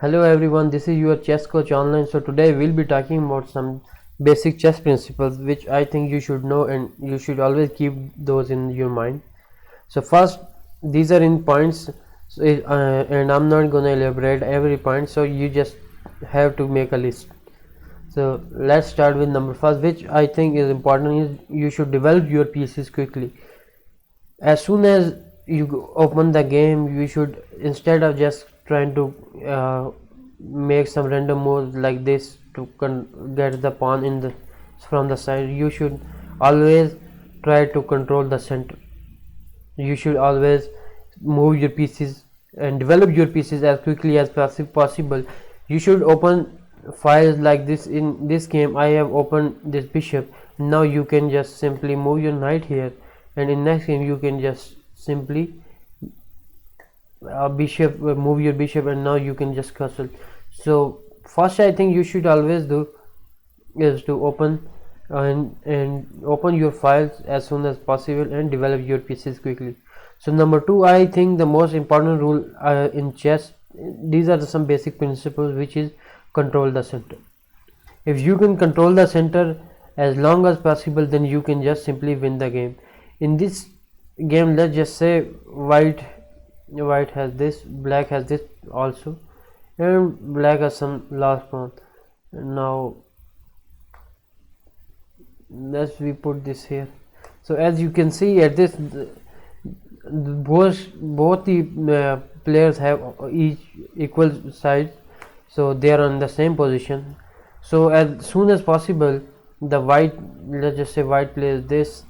Hello everyone, this is your chess coach online. So today we'll be talking about some basic chess principles which I think you should know and you should always keep those in your mind. So first, these are in points, and I'm not going to elaborate every point, so you just have to make a list. So let's start with number first, which I think is important, is you should develop your pieces quickly. As soon as you open the game, you should, instead of just trying to make some random moves like this to get the pawn in the from the side, you should always try to control the center. You should always move your pieces and develop your pieces as quickly as possible. You should open files like this. In this game I have opened this bishop. Now you can just simply move your knight here, and in next game you can just simply bishop move your bishop, and now you can just castle. So first I think you should always do is to open and open your files as soon as possible and develop your pieces quickly. So number two, I think the most important rule in chess, these are some basic principles, which is control the center. If you can control the center as long as possible, then you can just simply win the game. In this game, let's just say white has this, black has this also, and black has some last pawn. Now let's we put this here. So as you can see at this, both the players have each equal size, so they are on the same position. So as soon as possible, the white, let's just say white plays this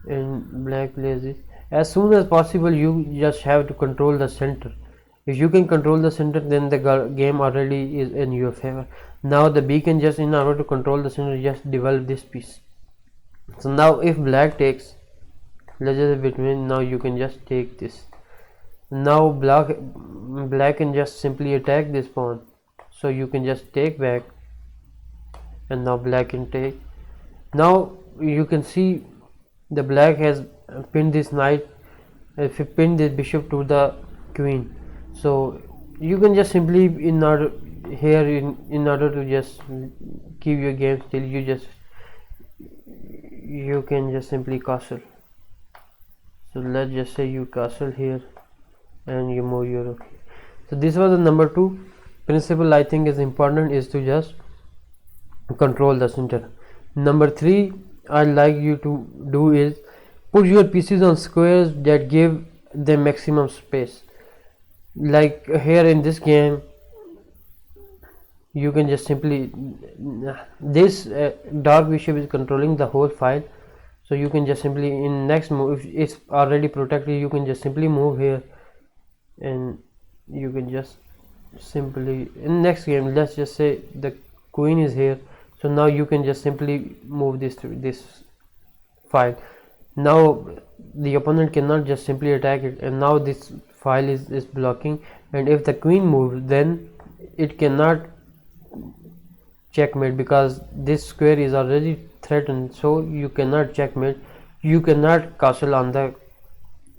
and black plays this. As soon as possible, you just have to control the center. If you can control the center, then the game already is in your favor. Now the beacon, just in order to control the center, just develop this piece. So now if black takes, let's just between, now you can just take this. Now black can just simply attack this pawn, so you can just take back, and now black can take. Now you can see the black has pinned this knight, if you pin this bishop to the queen, so you can just simply in order to just keep your game still, you can just simply castle. So let's just say you castle here and you move your rook. So this was the number two principle I think is important, is to just control the center. Number three I'd like you to do is put your pieces on squares that give them maximum space. Like here in this game, you can just simply, this dark bishop is controlling the whole file, so you can just simply in next move, if it's already protected, you can just simply move here, and you can just simply in next game, let's just say the queen is here, so now you can just simply move this to this file. Now the opponent cannot just simply attack it, and now this file is blocking, and if the queen moves, then it cannot checkmate, because this square is already threatened, so you cannot checkmate, you cannot castle on the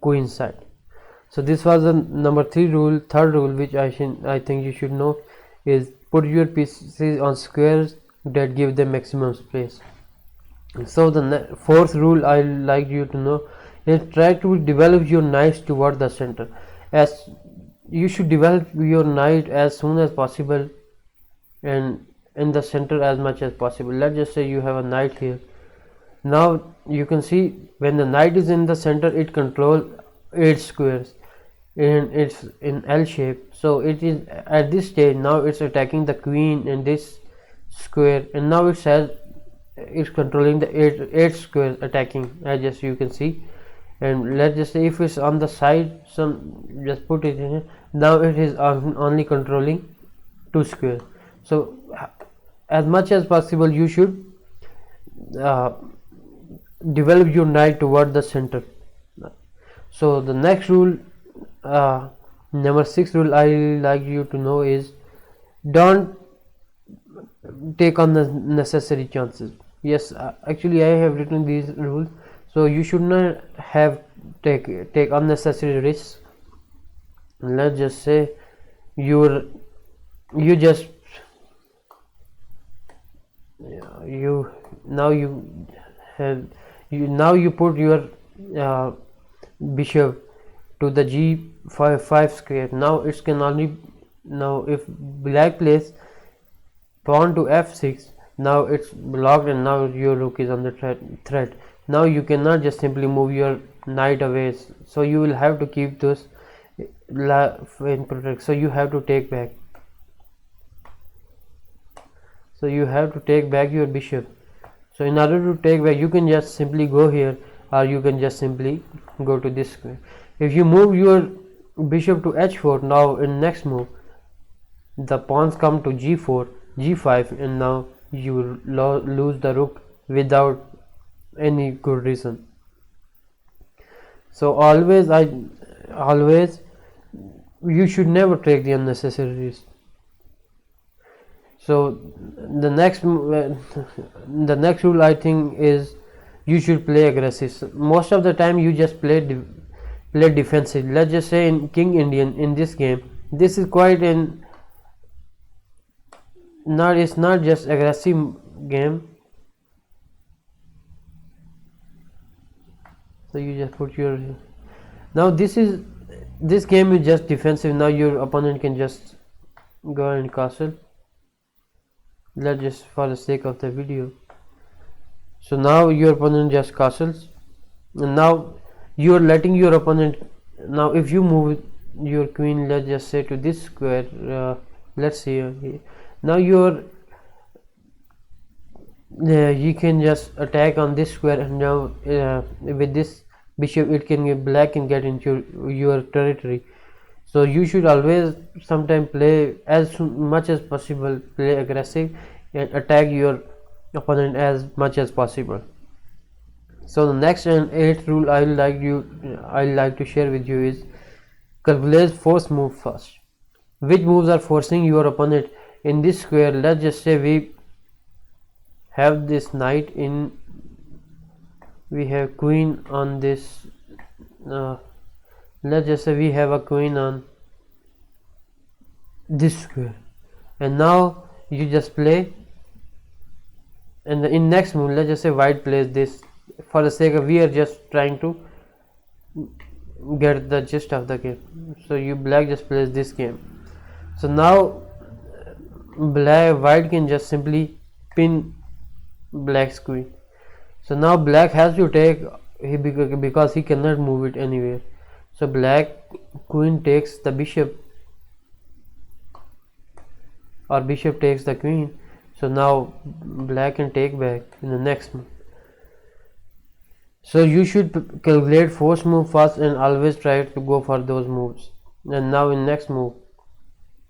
queen side. So this was the number three rule. Third rule, which I think you should know, is put your pieces on squares that give them maximum space. So the fourth rule I like you to know is try to develop your knights toward the center. As you should develop your knight as soon as possible and in the center as much as possible. Let's just say you have a knight here. Now you can see when the knight is in the center, it controls 8 squares and it's in L shape. So it is at this stage, now it's attacking the queen and this square, and now it says it's controlling the 8 squares attacking, as just you can see. And let's just say if it's on the side, just put it in here. Now it is only controlling 2 squares. So as much as possible, you should develop your knight toward the center. So the next rule, number 6 rule I like you to know is don't take on the necessary chances. Yes, actually I have written these rules, so you should not have take unnecessary risks. Let's just say your you just you now you have you put your uh, bishop to the g5 square. Now it can only, now if black plays pawn to f6, now it's blocked and now your rook is on the threat. Now you cannot just simply move your knight away, so you will have to keep those in protect. So you have to take back, so you have to take back your bishop. So in order to take back, you can just simply go here, or you can just simply go to this square. If you move your bishop to h4, now in next move the pawns come to g4, g5, and now you will lose the rook without any good reason. So always you should never take the unnecessary risk. So the next rule I think is you should play aggressive. So most of the time you just play defensive. Let's just say in King Indian, in this game, this is quite an it's not just aggressive game. So you just put your, now this game is just defensive. Now your opponent can just go and castle. Let's just for the sake of the video. So now your opponent just castles, and now you are letting your opponent, now if you move your queen, let's just say to this square, let's see now you can just attack on this square, and now with this bishop it can get, black can get into your territory. So you should always sometime play as much as possible, play aggressive and attack your opponent as much as possible. So the next and eighth rule I like to share with you is calculate force move first. Which moves are forcing your opponent in this square? Let's just say we have this knight in, we have queen on this, let's just say we have a queen on this square, and now you just play, and in next move let's just say white plays this. For the sake of, we are just trying to get the gist of the game, so black just plays this game. So now white can just simply pin black's queen. So now black has to take, because he cannot move it anywhere. So black queen takes the bishop, or bishop takes the queen. So now black can take back in the next move. So you should calculate force move first and always try to go for those moves. And now in next move,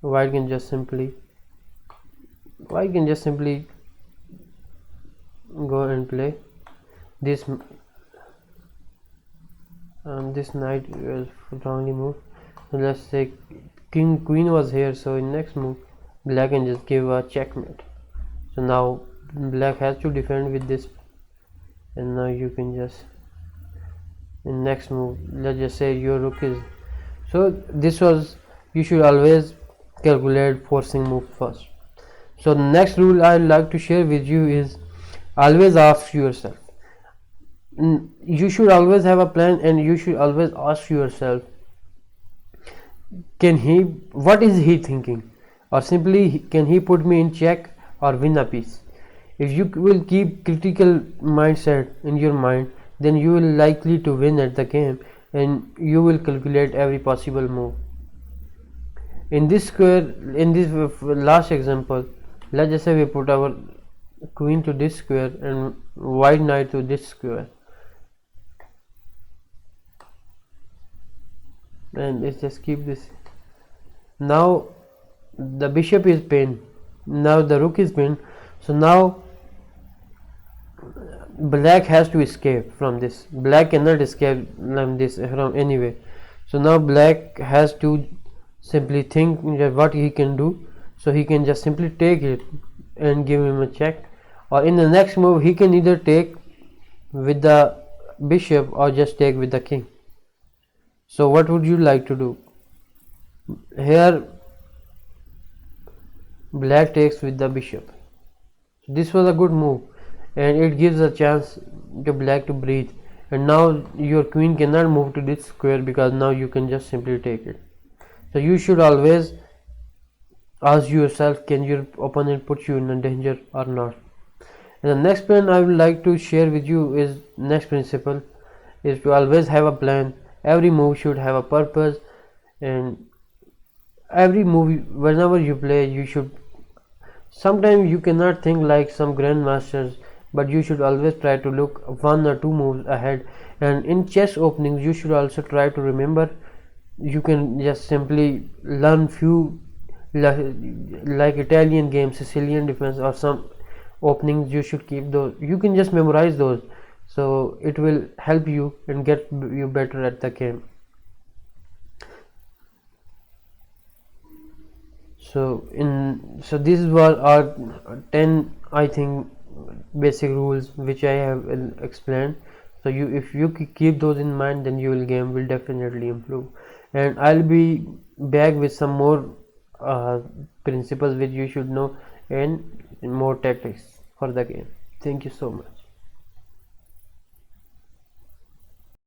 white can just simply go and play this, this knight was wrongly moved. So let's say queen was here, so in next move black can just give a checkmate. So now black has to defend with this, and now you can just in next move, let's just say your rook is, so this was, you should always calculate forcing move first. So the next rule I like to share with you is always ask yourself, you should always have a plan, and you should always ask yourself, what is he thinking, or simply can he put me in check or win a piece. If you will keep critical mindset in your mind, then you will likely to win at the game, and you will calculate every possible move. In this square, in this last example, let's just say we put our queen to this square and white knight to this square, and let's just keep this. Now the bishop is pinned, now the rook is pinned, so now black has to escape from this. Black cannot escape from anywhere. So now black has to simply think what he can do. So he can just simply take it and give him a check, or in the next move he can either take with the bishop or just take with the king. So what would you like to do here? black takes with the bishop. This was a good move, and it gives a chance to black to breathe. And now your queen cannot move to this square because now you can just simply take it. So you should always ask yourself, can your opponent put you in a danger or not? And the next plan I would like to share with you is next principle is to always have a plan. Every move should have a purpose, and every move whenever you play you should, sometimes you cannot think like some grandmasters, but you should always try to look one or two moves ahead. And in chess openings you should also try to remember, you can just simply learn few like Italian game, Sicilian defense, or some openings. You should keep those, you can just memorize those, so it will help you and get you better at the game. So this was our 10, I think, basic rules which I have explained. So you, if you keep those in mind, then your game will definitely improve. And I'll be back with some more principles which you should know, and more tactics for the game. Thank you so much.